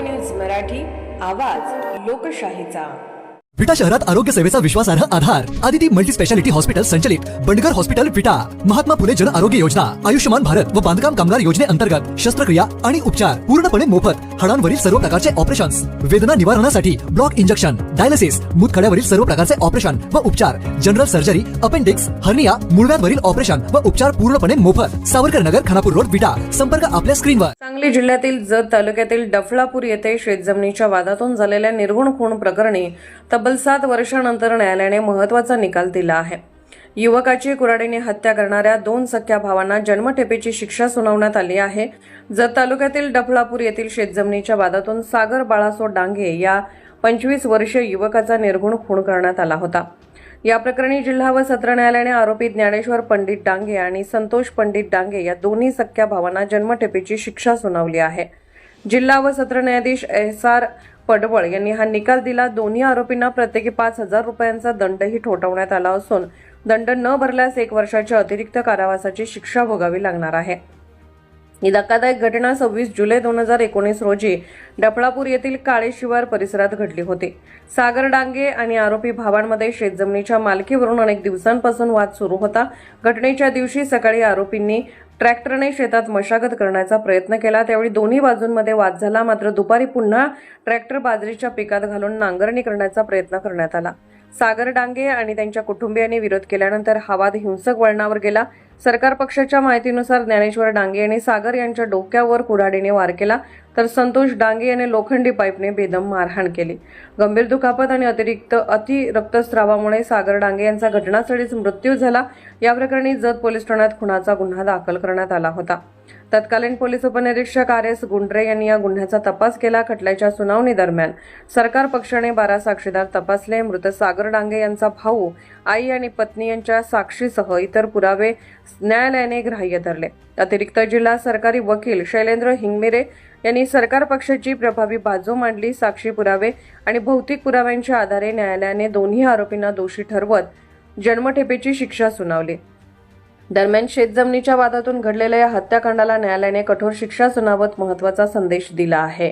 News Marathi, आवाज लोकशाहीचा। विटा शहरात आरोग्य सेवेचा विश्वासार्ह आधार आदिती मल्टी स्पेशालिटी हॉस्पिटल संचलित बंडगर हॉस्पिटल विटा, महात्मा फुले जन आरोग्य योजना, आयुष्यमान भारत व बांधकाम कामगार योजनेअंतर्गत शस्त्रक्रिया आणि उपचार पूर्णपणे मोफत, हाडांवरील सर्व प्रकारचे ऑपरेशन्स, वेदना निवारणासाठी ब्लॉक इंजेक्शन, डायलिसिस, मूतखड्यावरील सर्व प्रकारचे ऑपरेशन व उपचार, जनरल सर्जरी, अपेंडिक्स, हर्निया, मूळव्याधवरील ऑपरेशन व उपचार पूर्णपणे मोफत। सावरकर नगर, खानापूर रोड, विटा। संपर्क आपल्या स्क्रीनवर। सांगली जिल्ह्यातील जत तालुक्यातील डफळापूर येथे शेतजमिनीच्या वादातून झालेल्या निर्गुण खून प्रकरणी तब्बल 7 वर्षांनंतर न्यायालयाने महत्त्वाचा निकाल दिला आहे। युवकाची कुऱ्हाडीने हत्या करणाऱ्या 2 सख्या भावांना जन्मठेपेची शिक्षा सुनावण्यात आली आहे। जत तालुक्यातील डफळापूर येथील शेतजमिनीच्या वादातून सागर बाळासो डांगे या 25 वर्षीय युवकाचा निर्गुण खून करण्यात आला होता। या प्रकरणी जिल्हा व सत्र न्यायालयाने आरोपी ज्ञानेश्वर पंडित डांगे आणि संतोष पंडित डांगे या दोन्ही सख्या भावांना जन्मठेपेची शिक्षा सुनावली आहे। जिल्हा व सत्र न्यायाधीश SR पडवळ यांनी हा निकाल दिला। दोन्ही आरोपींना प्रत्येकी 5,000 रुपयांचा दंडही ठोठावण्यात आला असून दंड न भरल्यास 1 वर्षाची अतिरिक्त कारावासाची शिक्षा भोगावी लागणार आहे। ही धक्कादायक घटना 26 जुलै 2019 रोजी डफळापूर येथील काळे शिवार परिसरात घडली होती। सागर डांगे आणि आरोपी भावांमध्ये शेतजमिनीच्या मालकीवरून अनेक दिवसांपासून वाद सुरू होता। घटनेच्या दिवशी सकाळी आरोपींनी ट्रॅक्टरने शेतात मशागत करण्याचा प्रयत्न केला, त्यावेळी दोन्ही बाजूंमध्ये वाद झाला। मात्र दुपारी पुन्हा ट्रॅक्टर बाजरीच्या पिकात घालून नांगरणी करण्याचा प्रयत्न करण्यात आला। सागर डांगे आणि त्यांच्या कुटुंबियांनी विरोध केल्यानंतर हा वाद हिंसक वळणावर गेला। सरकार पक्षाच्या माहितीनुसार ज्ञानेश्वर डांगे यांनी सागर यांच्या डोक्यावर कुऱ्हाडीने वार केला, तर संतोष डांगे यांनी लोखंडी पाईपने बेदम मारहाण केली। गंभीर दुखापत आणि अति रक्तस्रावामुळे सागर डांगे यांचा घटनास्थळीच मृत्यू झाला। या प्रकरणी जत पोलीस ठाण्यात खुनाचा गुन्हा दाखल करण्यात आला होता। तत्कालीन पोलीस उपनिरीक्षक RS गुंडरे यांनी या गुन्ह्याचा तपास केला। खटल्याच्या सुनावणी दरम्यान सरकार पक्षाने 12 साक्षीदार तपासले। मृत सागर डांगे यांचा भाऊ, आई आणि पत्नी यांच्या साक्षीसह इतर पुरावे न्यायालयाने ग्राह्य धरले। अतिरिक्त जिल्हा सरकारी वकील शैलेंद्र हिंगमिरे यांनी सरकार पक्षाची प्रभावी बाजू मांडली। साक्षी पुरावे आणि भौतिक पुराव्यांच्या आधारे न्यायालयाने दोन्ही आरोपींना दोषी ठरवत जन्मठेपेची शिक्षा सुनावली। दरम्यान शेतजमिनीच्या वादातून घडलेल्या या हत्याकांडाला न्यायालयाने कठोर शिक्षा सुनावत महत्त्वाचा संदेश दिला आहे।